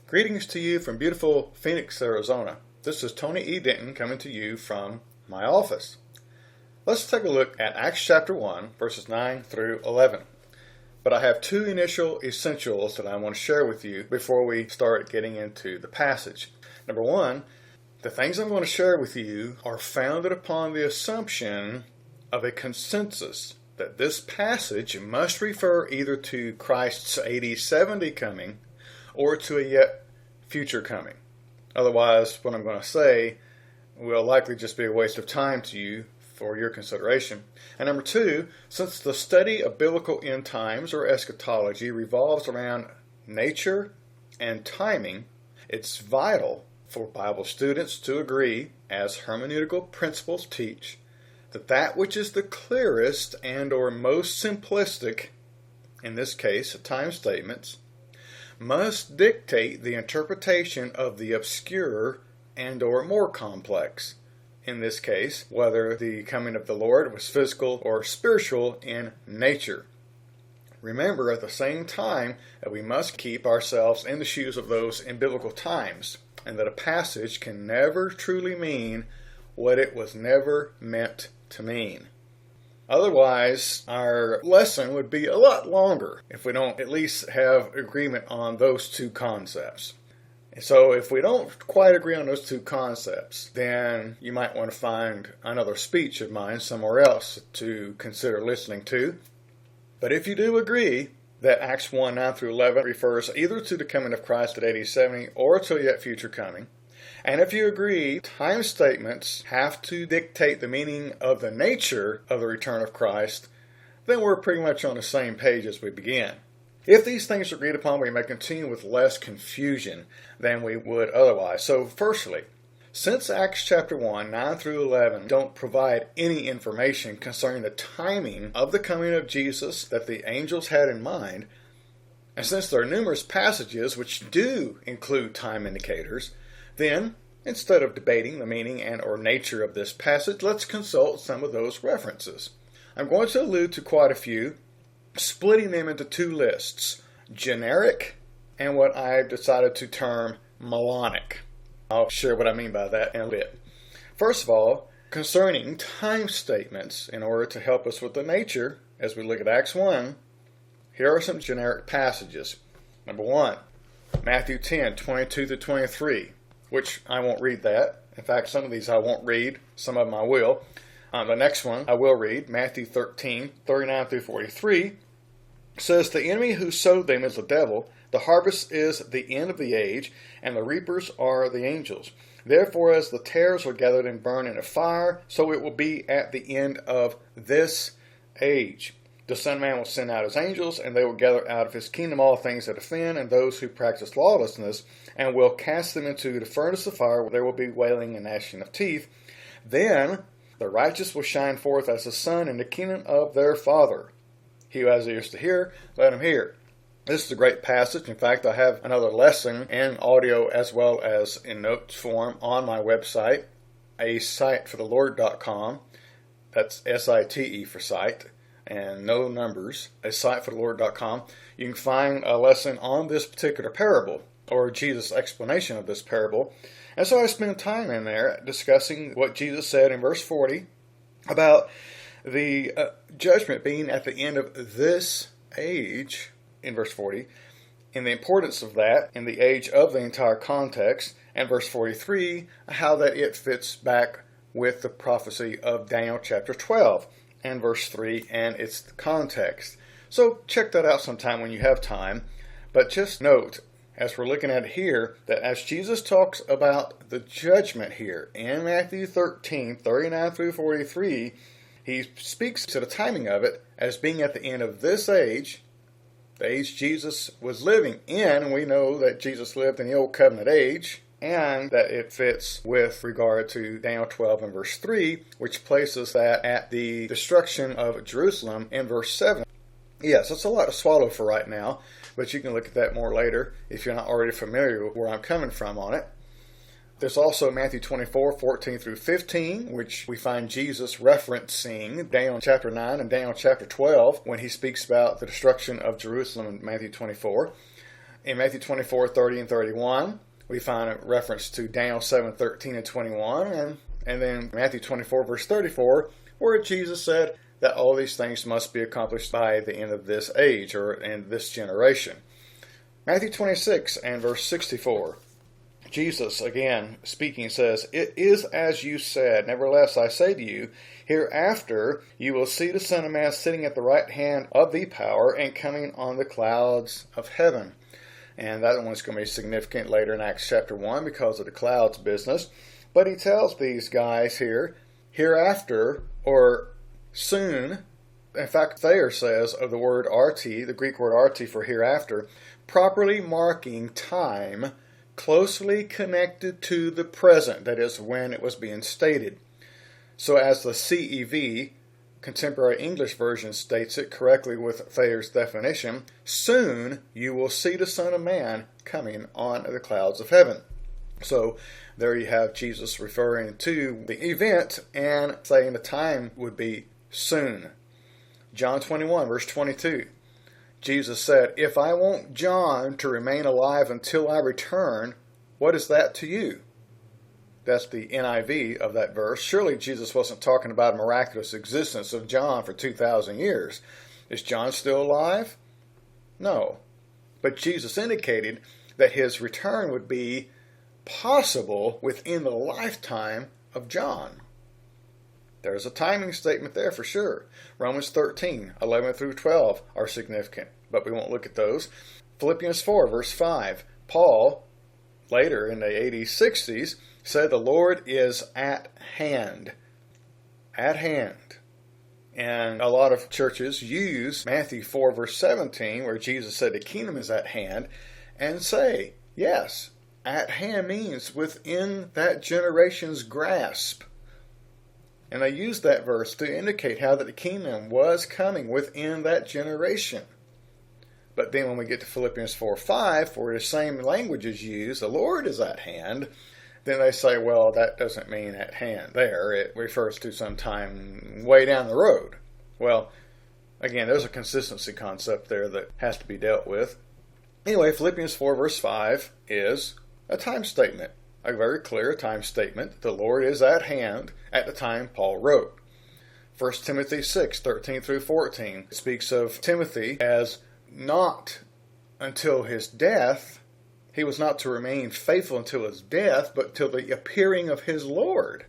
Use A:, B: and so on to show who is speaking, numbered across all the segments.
A: Greetings to you from beautiful Phoenix, Arizona. This is Tony E. Denton coming to you from my office. Let's take a look at Acts chapter 1, verses 9 through 11. But I have two initial essentials that I want to share with you before we start getting into the passage. Number one, the things I'm going to share with you are founded upon the assumption of a consensus that this passage must refer either to Christ's AD 70 coming or to a yet future coming. Otherwise, what I'm going to say will likely just be a waste of time to you for your consideration. And number two, since the study of biblical end times or eschatology revolves around nature and timing, it's vital for Bible students to agree, as hermeneutical principles teach, that that which is the clearest and or most simplistic, in this case time statements, must dictate the interpretation of the obscure and or more complex. In this case, whether the coming of the Lord was physical or spiritual in nature. Remember at the same time that we must keep ourselves in the shoes of those in biblical times, and that a passage can never truly mean what it was never meant to mean. Otherwise, our lesson would be a lot longer if we don't at least have agreement on those two concepts. So if we don't quite agree on those two concepts, then you might want to find another speech of mine somewhere else to consider listening to. But if you do agree that Acts 1, 9 through 11 refers either to the coming of Christ at AD 70 or to a yet future coming, and if you agree time statements have to dictate the meaning of the nature of the return of Christ, then we're pretty much on the same page as we began. If these things are agreed upon, we may continue with less confusion than we would otherwise. So firstly, since Acts chapter 1, 9 through 11 don't provide any information concerning the timing of the coming of Jesus that the angels had in mind, and since there are numerous passages which do include time indicators, then instead of debating the meaning and or nature of this passage, let's consult some of those references. I'm going to allude to quite a few, splitting them into two lists, generic and what I've decided to term melonic. I'll share what I mean by that in a bit. First of all, concerning time statements, in order to help us with the nature, as we look at Acts 1, here are some generic passages. Number one, Matthew 10, 22 to 23, which I won't read that. In fact, some of these I won't read, some of them I will. The next one I will read, Matthew 13, 39 through 43, says, "The enemy who sowed them is the devil. The harvest is the end of the age, and the reapers are the angels. Therefore, as the tares are gathered and burned in a fire, so it will be at the end of this age. The Son of Man will send out his angels, and they will gather out of his kingdom all things that offend, and those who practice lawlessness, and will cast them into the furnace of fire, where there will be wailing and gnashing of teeth. Then the righteous will shine forth as the sun in the kingdom of their Father. He who has ears to hear, let him hear." This is a great passage. In fact, I have another lesson in audio as well as in notes form on my website, asiteforthelord.com. That's S-I-T-E for site, and no numbers, asiteforthelord.com. You can find a lesson on this particular parable, or Jesus' explanation of this parable. And so I spent time in there discussing what Jesus said in verse 40 about the judgment being at the end of this age, in verse 40, and the importance of that in the age of the entire context, and verse 43, how that it fits back with the prophecy of Daniel chapter 12, and verse 3, and its context. So check that out sometime when you have time, but just note, as we're looking at it here, that as Jesus talks about the judgment here in Matthew 13, 39 through 43, he speaks to the timing of it as being at the end of this age, the age Jesus was living in, and we know that Jesus lived in the Old Covenant age, and that it fits with regard to Daniel 12 and verse 3, which places that at the destruction of Jerusalem in verse 7. Yes, that's a lot to swallow for right now, but you can look at that more later if you're not already familiar with where I'm coming from on it. There's also Matthew 24, 14 through 15, which we find Jesus referencing Daniel chapter 9 and Daniel chapter 12 when he speaks about the destruction of Jerusalem in Matthew 24. In Matthew 24:30 and 31, we find a reference to Daniel 7:13 and 21, and then Matthew 24 verse 34, where Jesus said that all these things must be accomplished by the end of this age, or in this generation. Matthew 26 and verse 64, Jesus, again speaking, says, "It is as you said. Nevertheless, I say to you, hereafter you will see the Son of Man sitting at the right hand of the power and coming on the clouds of heaven." And that one's going to be significant later in Acts chapter 1 because of the clouds business. But he tells these guys here, hereafter, or soon. In fact, Thayer says of the word RT, the Greek word RT for hereafter, properly marking time closely connected to the present, that is, when it was being stated. So as the CEV, Contemporary English Version, states it correctly with Thayer's definition, soon you will see the Son of Man coming on the clouds of heaven. So there you have Jesus referring to the event and saying the time would be soon. John 21, verse 22. Jesus said, "If I want John to remain alive until I return, what is that to you?" That's the NIV of that verse. Surely Jesus wasn't talking about a miraculous existence of John for 2,000 years. Is John still alive? No. But Jesus indicated that his return would be possible within the lifetime of John. There's a timing statement there for sure. Romans 13, 11 through 12 are significant, but we won't look at those. Philippians 4, verse 5. Paul, later in the 80s, 60s, said the Lord is at hand. At hand. And a lot of churches use Matthew 4, verse 17, where Jesus said the kingdom is at hand, and say, yes, at hand means within that generation's grasp. And I use that verse to indicate how that the kingdom was coming within that generation. But then when we get to Philippians 4:5, where the same language is used, the Lord is at hand, then they say, well, that doesn't mean at hand there. It refers to some time way down the road. Well, again, there's a consistency concept there that has to be dealt with. Anyway, Philippians 4, verse 5 is a time statement. A very clear time statement. The Lord is at hand at the time Paul wrote. 1 Timothy 6, 13 through 14 speaks of Timothy as not until his death. He was not to remain faithful until his death, but till the appearing of his Lord.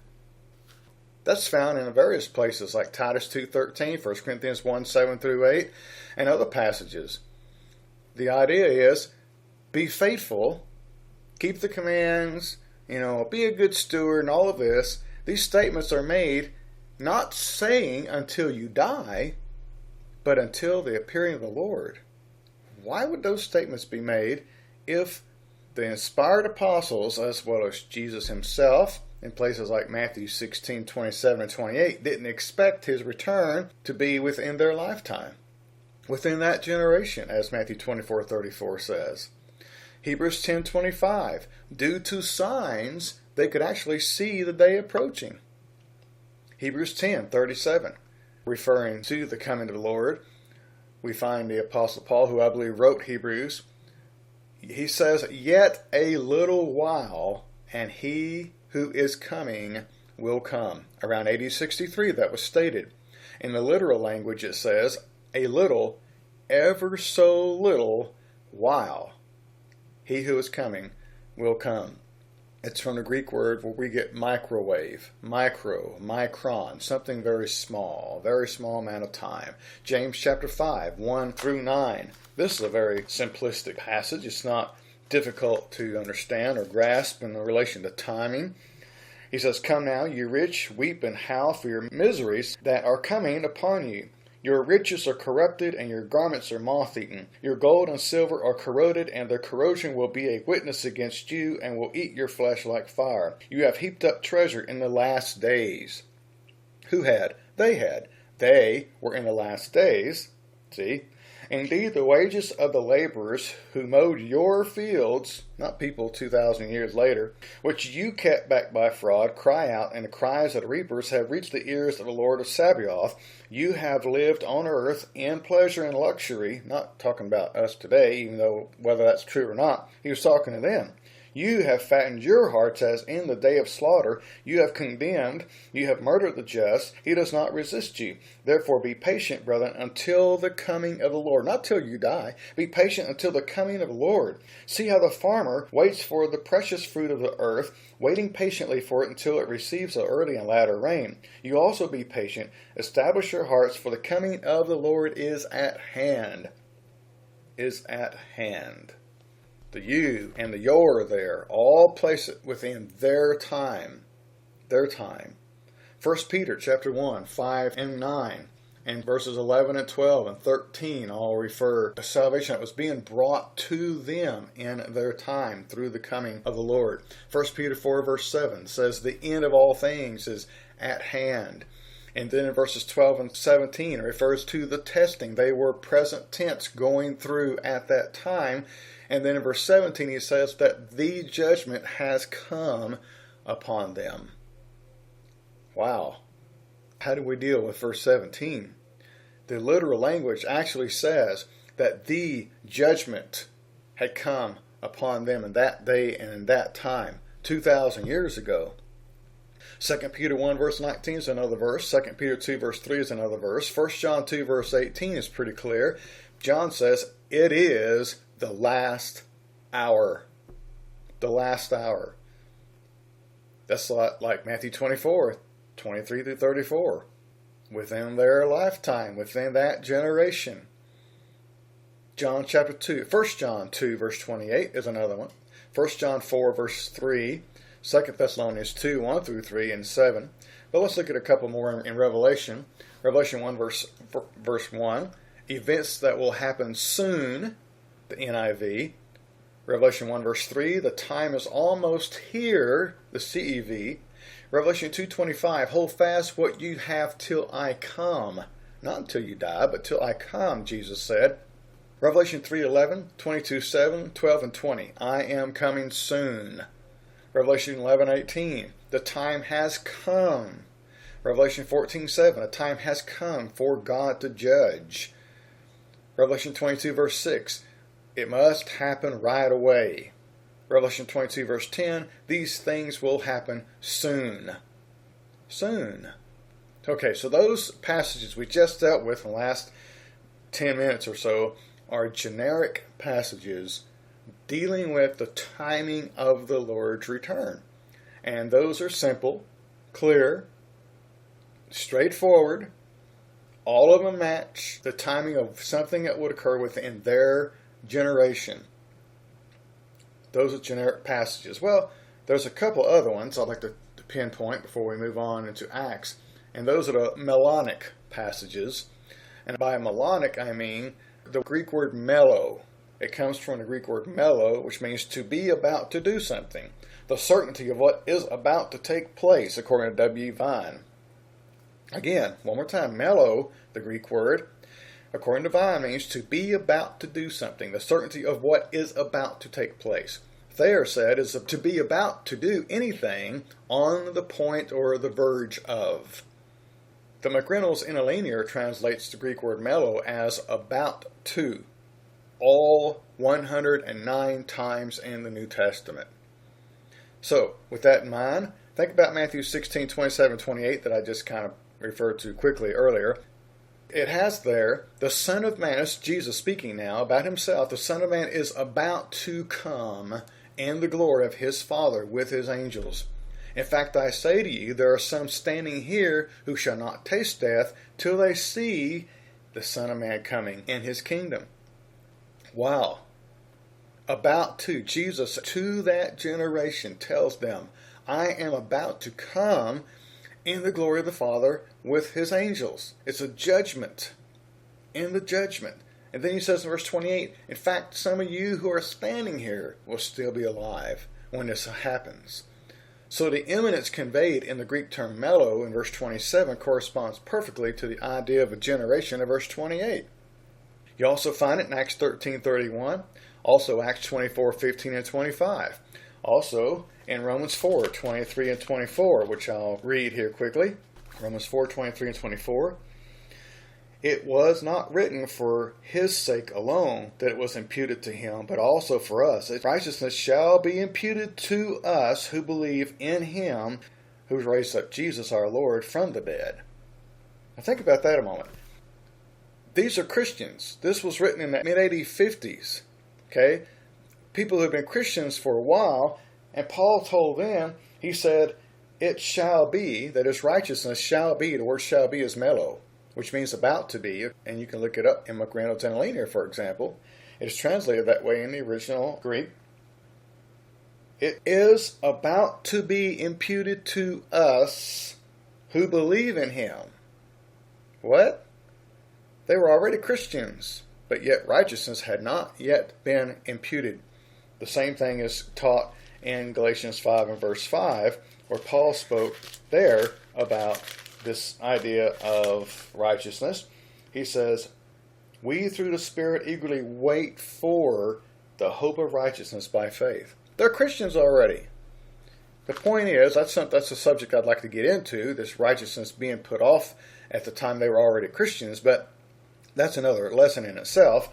A: That's found in various places like Titus 2:13, 1 Corinthians 1, 7 through 8, and other passages. The idea is, be faithful, keep the commands, be a good steward and all of this. These statements are made not saying until you die, but until the appearing of the Lord. Why would those statements be made if the inspired apostles, as well as Jesus himself, in places like Matthew 16, 27 and 28, didn't expect his return to be within their lifetime, within that generation, as Matthew 24:34 says? Hebrews 10:25, due to signs, they could actually see the day approaching. Hebrews 10:37, referring to the coming of the Lord, we find the Apostle Paul, who I believe wrote Hebrews, he says, yet a little while, and he who is coming will come. Around AD 63, that was stated. In the literal language, it says, a little, ever so little while. He who is coming will come. It's from the Greek word where we get microwave, micron, something very small amount of time. James chapter 5, 1 through 9. This is a very simplistic passage. It's not difficult to understand or grasp in relation to timing. He says, come now, you rich, weep and howl for your miseries that are coming upon you. Your riches are corrupted, and your garments are moth-eaten. Your gold and silver are corroded, and their corrosion will be a witness against you, and will eat your flesh like fire. You have heaped up treasure in the last days. Who had? They had. They were in the last days. See? Indeed, the wages of the laborers who mowed your fields, not people 2,000 years later, which you kept back by fraud, cry out, and the cries of the reapers have reached the ears of the Lord of Sabaoth. You have lived on earth in pleasure and luxury, not talking about us today, even though whether that's true or not, he was talking to them. You have fattened your hearts as in the day of slaughter. You have condemned. You have murdered the just. He does not resist you. Therefore be patient, brethren, until the coming of the Lord. Not till you die. Be patient until the coming of the Lord. See how the farmer waits for the precious fruit of the earth, waiting patiently for it until it receives the early and latter rain. You also be patient. Establish your hearts, for the coming of the Lord is at hand. Is at hand. The you and the your there, all place it within their time. Their time. 1 Peter chapter 1, 5 and 9, and verses 11 and 12 and 13 all refer to salvation that was being brought to them in their time through the coming of the Lord. 1 Peter 4 verse 7 says the end of all things is at hand. And then in verses 12 and 17 it refers to the testing. They were present tense going through at that time. And then in verse 17 he says that the judgment has come upon them. Wow. How do we deal with verse 17? The literal language actually says that the judgment had come upon them in that day and in that time, 2,000 years ago. 2 Peter 1 verse 19 is another verse. 2 Peter 2 verse 3 is another verse. 1 John 2 verse 18 is pretty clear. John says, it is the last hour. The last hour. That's like Matthew 24, 23 through 34. Within their lifetime, within that generation. John chapter 2, 1 John 2 verse 28 is another one. 1 John 4 verse 3. 2 Thessalonians 2, 1 through 3 and 7. But let's look at a couple more in Revelation. Revelation 1 verse 1. Events that will happen soon. The NIV. Revelation 1 verse 3, the time is almost here, the CEV. Revelation 2:25, hold fast what you have till I come. Not until you die, but till I come, Jesus said. Revelation 3:11, 22:7, 12 and 20, I am coming soon. Revelation 11:18, the time has come. Revelation 14:7, a time has come for God to judge. Revelation 22 verse 6, it must happen right away. Revelation 22 verse 10, these things will happen soon. Soon. Okay, so those passages we just dealt with in the last 10 minutes or so are generic passages dealing with the timing of the Lord's return. And those are simple, clear, straightforward. All of them match the timing of something that would occur within their generation. Those are generic passages. Well, there's a couple other ones I'd like to pinpoint before we move on into Acts, and those are the melonic passages. And by melonic, I mean the Greek word melo. It comes from the Greek word melo, which means to be about to do something. The certainty of what is about to take place, according to W. Vine. Again, one more time, melo, the Greek word, according to Vine, means to be about to do something, the certainty of what is about to take place. Thayer said is to be about to do anything on the point or the verge of. The McReynolds Interlinear translates the Greek word melo as about to, all 109 times in the New Testament. So, with that in mind, think about Matthew 16, 27, 28 that I just kind of referred to quickly earlier. It has there, the Son of Man, it's Jesus speaking now about himself, the Son of Man is about to come in the glory of his Father with his angels. In fact, I say to you, there are some standing here who shall not taste death till they see the Son of Man coming in his kingdom. Wow. About to, Jesus to that generation tells them, I am about to come in the glory of the Father with his angels. It's a judgment. In the judgment. And then he says in verse 28, in fact, some of you who are standing here will still be alive when this happens. So the imminence conveyed in the Greek term melo in verse 27 corresponds perfectly to the idea of a generation in verse 28. You also find it in Acts 13:31, also Acts 24:15 and 25. Also in Romans 4:23 and 24, which I'll read here quickly. Romans 4:23 and 24. It was not written for his sake alone that it was imputed to him, but also for us. Righteousness shall be imputed to us who believe in him who raised up Jesus our Lord from the dead. Now think about that a moment. These are Christians. This was written in the mid-1850s. Okay? People who have been Christians for a while, and Paul told them, he said, it shall be, that is, righteousness shall be. The word shall be is melo, which means about to be, and you can look it up in McReynolds and Lanier, for example. It is translated that way in the original Greek. It is about to be imputed to us who believe in him. What? They were already Christians, but yet righteousness had not yet been imputed. The same thing is taught in Galatians 5 and verse 5, where Paul spoke there about this idea of righteousness. He says, we through the Spirit eagerly wait for the hope of righteousness by faith. They're Christians already. The point is, that's a subject I'd like to get into, this righteousness being put off at the time they were already Christians, but that's another lesson in itself.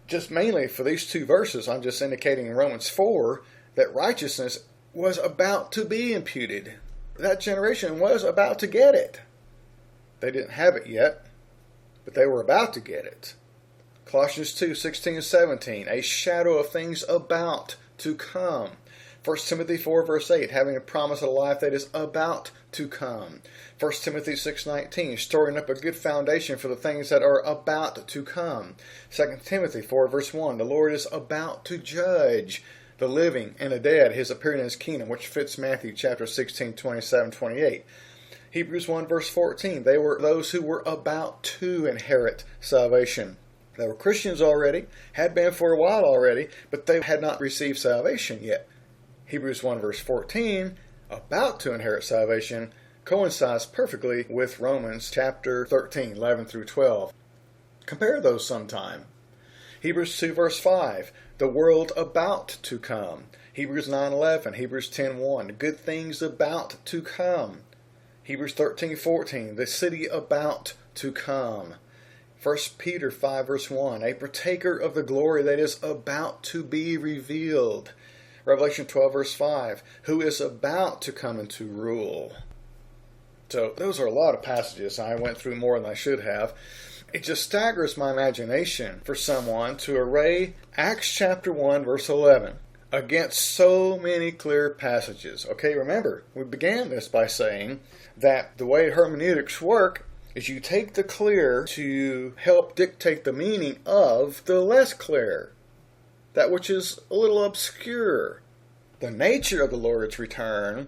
A: Just mainly for these two verses, I'm just indicating in Romans 4 that righteousness was about to be imputed. That generation was about to get it. They didn't have it yet, but they were about to get it. Colossians 2:16 and 17, a shadow of things about to come. 1 Timothy 4 verse 8, having a promise of a life that is about to come. 1 Timothy 6:19, storing up a good foundation for the things that are about to come. 2 Timothy 4 verse 1, the Lord is about to judge the living and the dead, his appearing in his kingdom, which fits Matthew chapter 16, 27, 28. Hebrews 1 verse 14, they were those who were about to inherit salvation. They were Christians already, had been for a while already, but they had not received salvation yet. Hebrews 1 verse 14, about to inherit salvation, coincides perfectly with Romans chapter 13, 11 through 12. Compare those sometime. Hebrews 2 verse 5, the world about to come. Hebrews 9:11, Hebrews 10:1, good things about to come. Hebrews 13:14, the city about to come. 1 Peter 5 verse 1, a partaker of the glory that is about to be revealed. Revelation 12 verse 5, who is about to come into rule. So those are a lot of passages. I went through more than I should have. It just staggers my imagination for someone to array Acts chapter 1 verse 11 against so many clear passages. Okay, remember, we began this by saying that the way hermeneutics work is you take the clear to help dictate the meaning of the less clear, that which is a little obscure. The nature of the Lord's return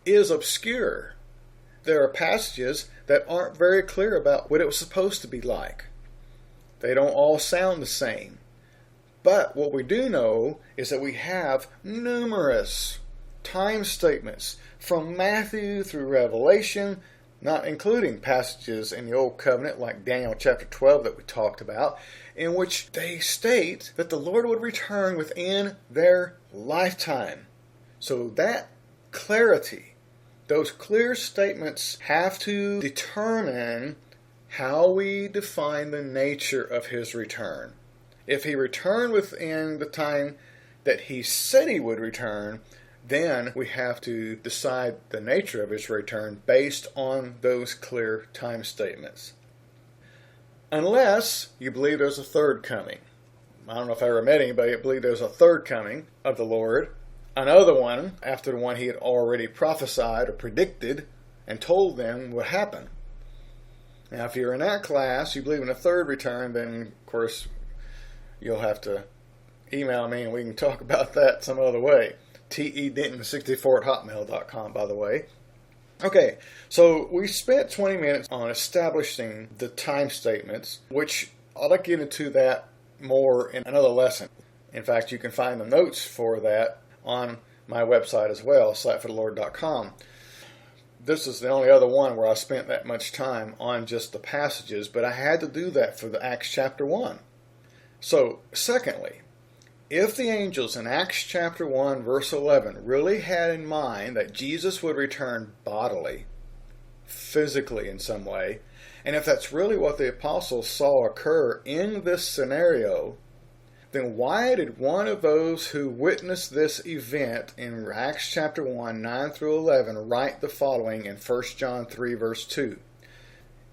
A: is obscure. There are passages that aren't very clear about what it was supposed to be like. They don't all sound the same. But what we do know is that we have numerous time statements from Matthew through Revelation, not including passages in the Old Covenant like Daniel chapter 12 that we talked about, in which they state that the Lord would return within their lifetime. So that clarity, those clear statements have to determine how we define the nature of his return. If he returned within the time that he said he would return, then we have to decide the nature of his return based on those clear time statements. Unless you believe there's a third coming. I don't know if I ever met anybody that believed there's a third coming of the Lord. Another one after the one he had already prophesied or predicted and told them would happen. Now, if you're in that class, you believe in a third return, then, of course, you'll have to email me and we can talk about that some other way. TEDenton64@hotmail.com, by the way. Okay, so we spent 20 minutes on establishing the time statements, which I'd like to get into that more in another lesson. In fact, you can find the notes for that on my website as well, sightforthelord.com. This is the only other one where I spent that much time on just the passages, but I had to do that for the Acts chapter 1. So, secondly, if the angels in Acts chapter 1 verse 11 really had in mind that Jesus would return bodily, physically in some way, and if that's really what the apostles saw occur in this scenario, then why did one of those who witnessed this event in Acts chapter 1, 9 through 11 write the following in 1 John 3 verse 2?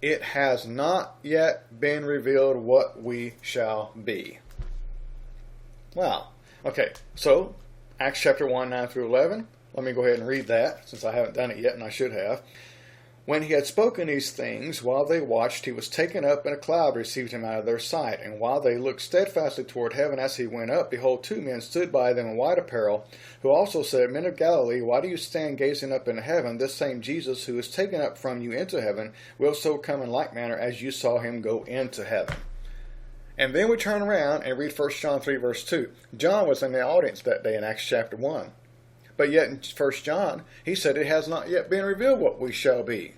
A: It has not yet been revealed what we shall be. Wow. Okay, so Acts chapter 1, 9 through 11. Let me go ahead and read that, since I haven't done it yet, and I should have. When he had spoken these things, while they watched, he was taken up, and a cloud received him out of their sight. And while they looked steadfastly toward heaven as he went up, behold, two men stood by them in white apparel, who also said, Men of Galilee, why do you stand gazing up into heaven? This same Jesus, who is taken up from you into heaven, will so come in like manner as you saw him go into heaven. And then we turn around and read 1 John 3 verse 2. John was in the audience that day in Acts chapter 1. But yet in 1 John, he said it has not yet been revealed what we shall be.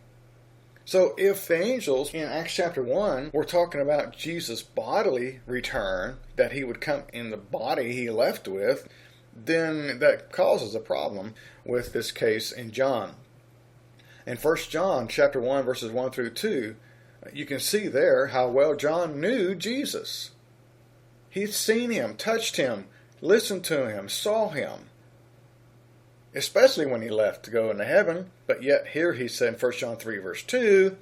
A: So if the angels in Acts chapter 1 were talking about Jesus' bodily return, that he would come in the body he left with, then that causes a problem with this case in John. In 1 John chapter 1 verses 1 through 2, you can see there how well John knew Jesus. He'd seen him, touched him, listened to him, saw him. Especially when he left to go into heaven. But yet here he said in 1 John 3 verse 2,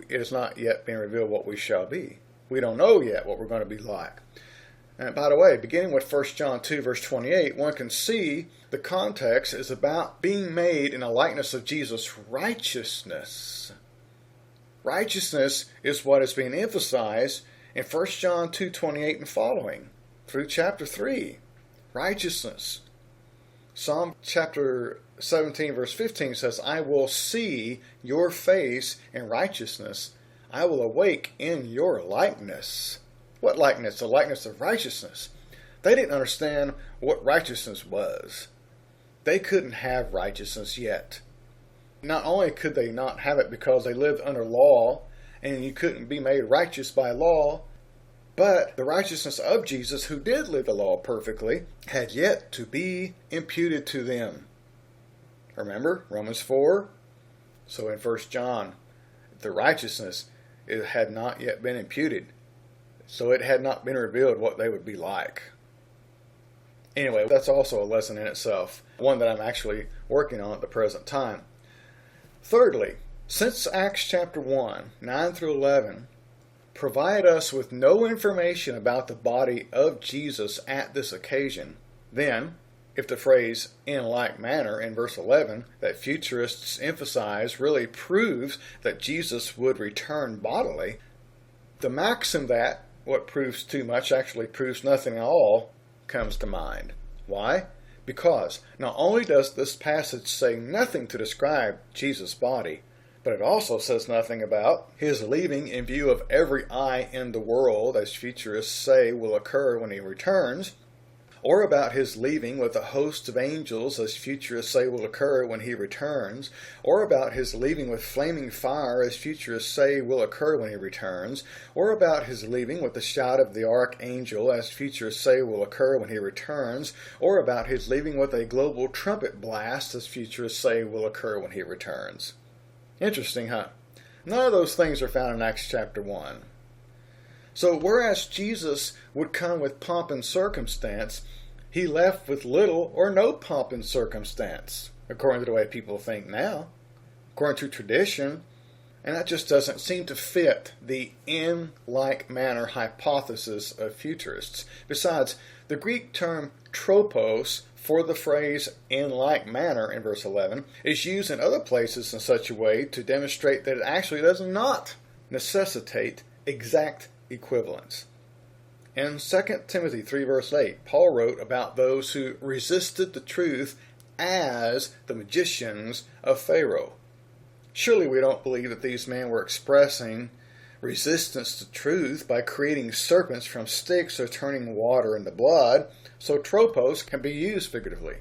A: it has not yet been revealed what we shall be. We don't know yet what we're going to be like. And by the way, beginning with 1 John 2 verse 28, one can see the context is about being made in the likeness of Jesus' righteousness. Righteousness is what is being emphasized in 1 John 2:28 and following through chapter 3. Righteousness. Psalm chapter 17 verse 15 says, I will see your face in righteousness. I will awake in your likeness. What likeness? The likeness of righteousness. They didn't understand what righteousness was. They couldn't have righteousness yet. Not only could they not have it because they lived under law and you couldn't be made righteous by law, but the righteousness of Jesus, who did live the law perfectly, had yet to be imputed to them. Remember, Romans 4? So in 1 John, the righteousness, it had not yet been imputed. So it had not been revealed what they would be like. Anyway, that's also a lesson in itself, one that I'm actually working on at the present time. Thirdly, since Acts chapter 1, 9 through 11, provide us with no information about the body of Jesus at this occasion, then, if the phrase in like manner in verse 11 that futurists emphasize really proves that Jesus would return bodily, the maxim that what proves too much actually proves nothing at all comes to mind. Why? Because not only does this passage say nothing to describe Jesus' body, but it also says nothing about his leaving in view of every eye in the world, as futurists say will occur when he returns, or about his leaving with a host of angels, as futurists say will occur when he returns, or about his leaving with flaming fire, as futurists say will occur when he returns, or about his leaving with the shout of the archangel, as futurists say will occur when he returns, or about his leaving with a global trumpet blast, as futurists say will occur when he returns. Interesting, huh? None of those things are found in Acts chapter 1. So whereas Jesus would come with pomp and circumstance, he left with little or no pomp and circumstance, according to the way people think now, according to tradition, and that just doesn't seem to fit the in like manner hypothesis of futurists. Besides, the Greek term tropos for the phrase in like manner in verse 11 is used in other places in such a way to demonstrate that it actually does not necessitate exact equivalence. In 2 Timothy 3 verse 8, Paul wrote about those who resisted the truth as the magicians of Pharaoh. Surely we don't believe that these men were expressing resistance to truth by creating serpents from sticks or turning water into blood, so tropos can be used figuratively.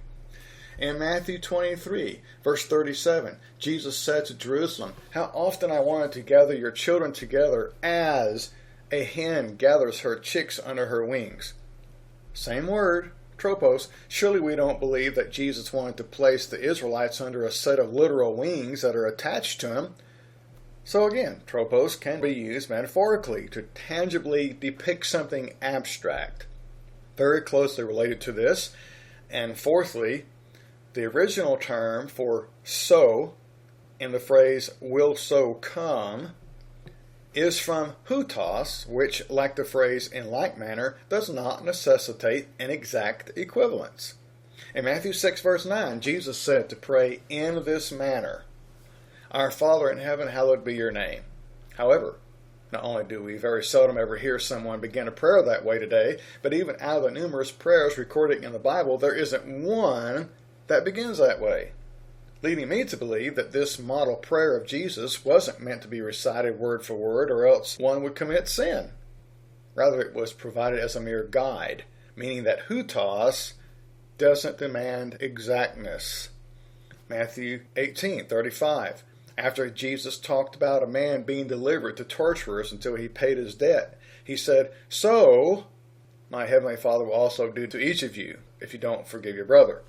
A: In Matthew 23, verse 37, Jesus said to Jerusalem, How often I wanted to gather your children together as a hen gathers her chicks under her wings. Same word, tropos. Surely we don't believe that Jesus wanted to place the Israelites under a set of literal wings that are attached to him. So again, tropos can be used metaphorically to tangibly depict something abstract. Very closely related to this. And fourthly, the original term for so in the phrase will so come is from hutos, which, like the phrase in like manner, does not necessitate an exact equivalence. In Matthew 6 verse 9, Jesus said to pray in this manner, Our Father in heaven, hallowed be your name. However, not only do we very seldom ever hear someone begin a prayer that way today, but even out of the numerous prayers recorded in the Bible, there isn't one that begins that way, leading me to believe that this model prayer of Jesus wasn't meant to be recited word for word, or else one would commit sin. Rather, it was provided as a mere guide, meaning that hutos doesn't demand exactness. Matthew 18:35. After Jesus talked about a man being delivered to torturers until he paid his debt, he said, So my heavenly Father will also do to each of you if you don't forgive your brother.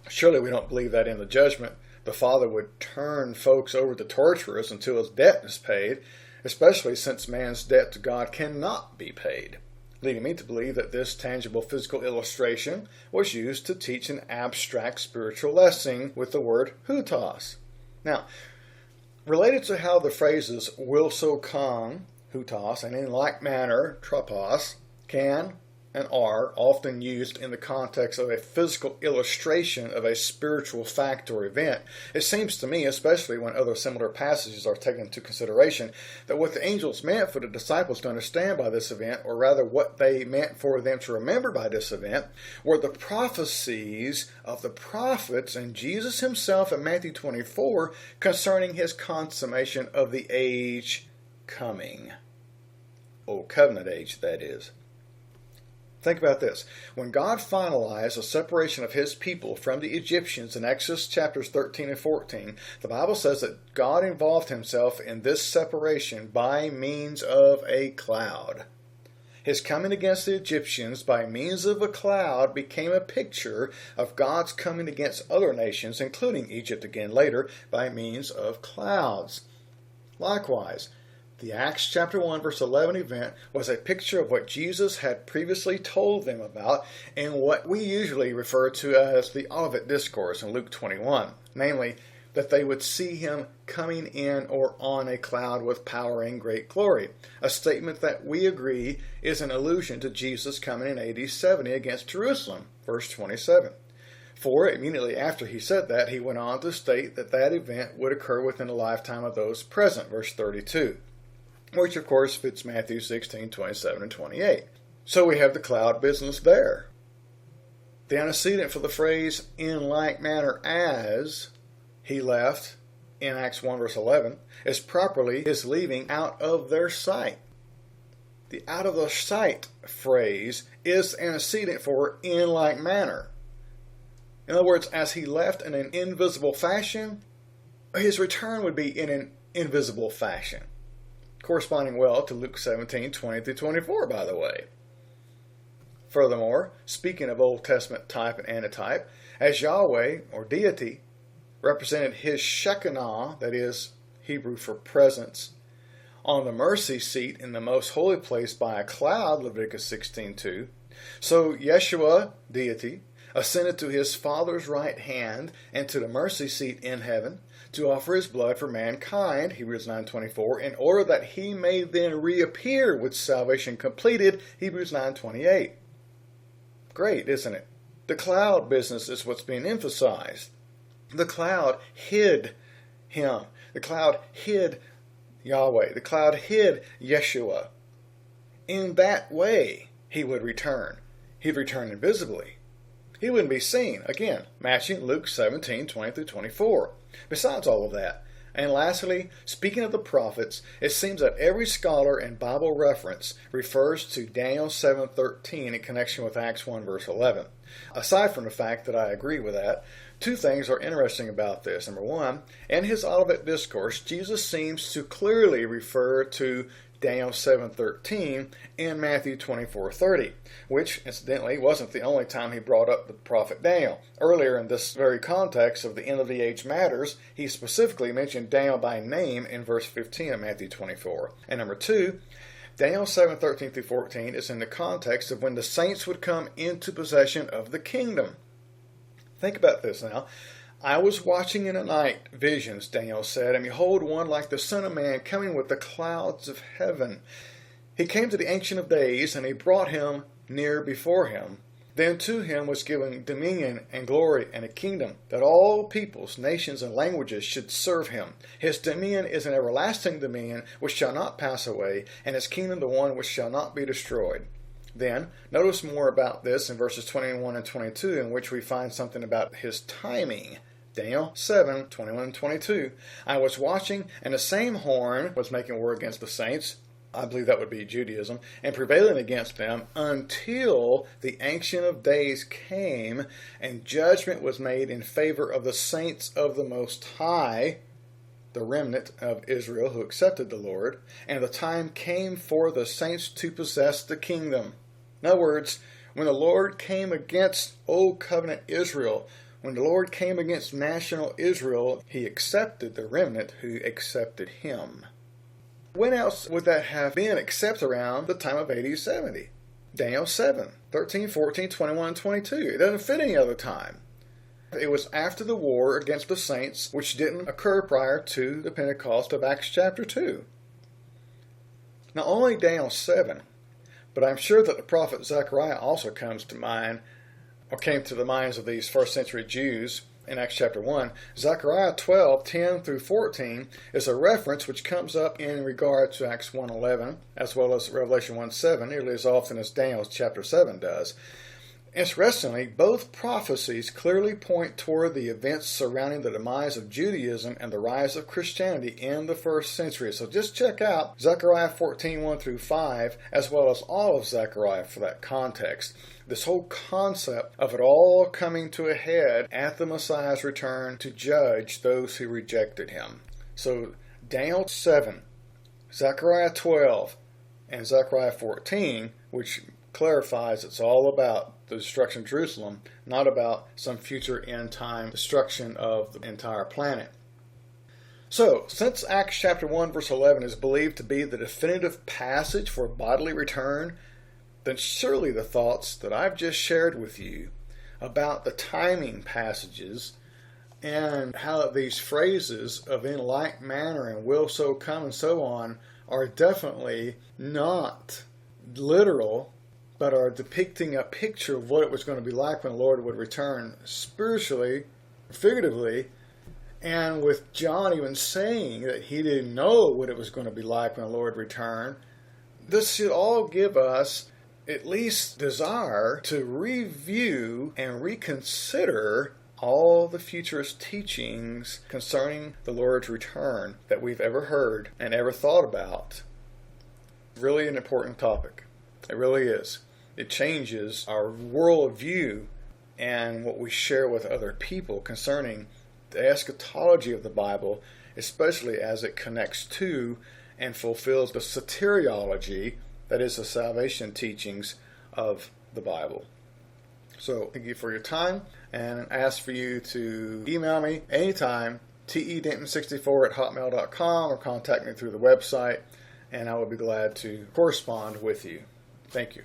A: Surely we don't believe that in the judgment the Father would turn folks over to torturers until his debt is paid, especially since man's debt to God cannot be paid, leading me to believe that this tangible physical illustration was used to teach an abstract spiritual lesson with the word hutos. Now, related to how the phrases will so come, hutos, and in like manner, tropos, can and are often used in the context of a physical illustration of a spiritual fact or event, it seems to me, especially when other similar passages are taken into consideration, that what the angels meant for the disciples to understand by this event, or rather what they meant for them to remember by this event, were the prophecies of the prophets and Jesus himself in Matthew 24 concerning his consummation of the age coming. Old covenant age, that is. Think about this. When God finalized the separation of his people from the Egyptians in Exodus chapters 13 and 14, the Bible says that God involved himself in this separation by means of a cloud. His coming against the Egyptians by means of a cloud became a picture of God's coming against other nations, including Egypt again later, by means of clouds. Likewise, the Acts chapter 1 verse 11 event was a picture of what Jesus had previously told them about in what we usually refer to as the Olivet Discourse in Luke 21, namely that they would see him coming in or on a cloud with power and great glory, a statement that we agree is an allusion to Jesus coming in AD 70 against Jerusalem, verse 27. For immediately after he said that, he went on to state that that event would occur within the lifetime of those present, verse 32. Which of course fits Matthew 16, 27, and 28. So we have the cloud business there. The antecedent for the phrase, in like manner as he left, in Acts 1 verse 11, is properly his leaving out of their sight. The out of their sight phrase is the antecedent for in like manner. In other words, as he left in an invisible fashion, his return would be in an invisible fashion. Corresponding well to Luke 17, 20 through 24, by the way. Furthermore, speaking of Old Testament type and antitype, as Yahweh, or deity, represented his Shekinah, that is, Hebrew for presence, on the mercy seat in the most holy place by a cloud, Leviticus 16:2, so Yeshua, deity, ascended to his Father's right hand and to the mercy seat in heaven, to offer his blood for mankind, Hebrews 9:24, in order that he may then reappear with salvation completed, Hebrews 9:28. Great, isn't it? The cloud business is what's being emphasized. The cloud hid him. The cloud hid Yahweh. The cloud hid Yeshua. In that way, he would return. He'd return invisibly. He wouldn't be seen. Again, matching Luke 17, 20 through 24. Besides all of that, and lastly, speaking of the prophets, it seems that every scholar and Bible reference refers to Daniel 7:13 in connection with Acts 1 verse 11. Aside from the fact that I agree with that, two things are interesting about this. Number one, in his Olivet Discourse, Jesus seems to clearly refer to Daniel 7:13 and Matthew 24:30, which incidentally wasn't the only time he brought up the prophet Daniel. Earlier in this very context of the end of the age matters, he specifically mentioned Daniel by name in verse 15 of Matthew 24. And number 2, Daniel 7:13 through 14 is in the context of when the saints would come into possession of the kingdom. Think about this now. I was watching in the night visions, Daniel said, and behold, one like the Son of Man coming with the clouds of heaven. He came to the Ancient of Days, and he brought him near before him. Then to him was given dominion and glory and a kingdom, that all peoples, nations, and languages should serve him. His dominion is an everlasting dominion which shall not pass away, and his kingdom the one which shall not be destroyed. Then, notice more about this in verses 21 and 22, in which we find something about his timing. Daniel 7:21 and 22. I was watching, and the same horn was making war against the saints, I believe that would be Judaism, and prevailing against them until the Ancient of Days came, and judgment was made in favor of the saints of the Most High, the remnant of Israel who accepted the Lord, and the time came for the saints to possess the kingdom. In other words, when the Lord came against Old Covenant Israel, when the Lord came against national Israel, he accepted the remnant who accepted him. When else would that have been except around the time of AD 70? Daniel 7, 13, 14, 21, and 22. It doesn't fit any other time. It was after the war against the saints, which didn't occur prior to the Pentecost of Acts chapter 2. Not only Daniel 7, but I'm sure that the prophet Zechariah also comes to mind, or came to the minds of these first century Jews in Acts chapter 1. Zechariah 12, 10 through 14 is a reference which comes up in regard to Acts 1:11, as well as Revelation 1:7, nearly as often as Daniel chapter 7 does. Interestingly, both prophecies clearly point toward the events surrounding the demise of Judaism and the rise of Christianity in the first century. So just check out Zechariah 14, 1 through 5, as well as all of Zechariah for that context. This whole concept of it all coming to a head at the Messiah's return to judge those who rejected him. So Daniel 7, Zechariah 12, and Zechariah 14, which clarifies it's all about the destruction of Jerusalem, not about some future end-time destruction of the entire planet. So, since Acts chapter 1 verse 11 is believed to be the definitive passage for bodily return, then surely the thoughts that I've just shared with you about the timing passages and how these phrases of in like manner and will so come and so on are definitely not literal, but are depicting a picture of what it was going to be like when the Lord would return spiritually, figuratively, and with John even saying that he didn't know what it was going to be like when the Lord returned. This should all give us at least desire to review and reconsider all the futurist teachings concerning the Lord's return that we've ever heard and ever thought about. Really an important topic. It really is. It changes our worldview and what we share with other people concerning the eschatology of the Bible, especially as it connects to and fulfills the soteriology, that is the salvation teachings of the Bible. So thank you for your time, and ask for you to email me anytime, tedenton64@hotmail.com, or contact me through the website, and I will be glad to correspond with you. Thank you.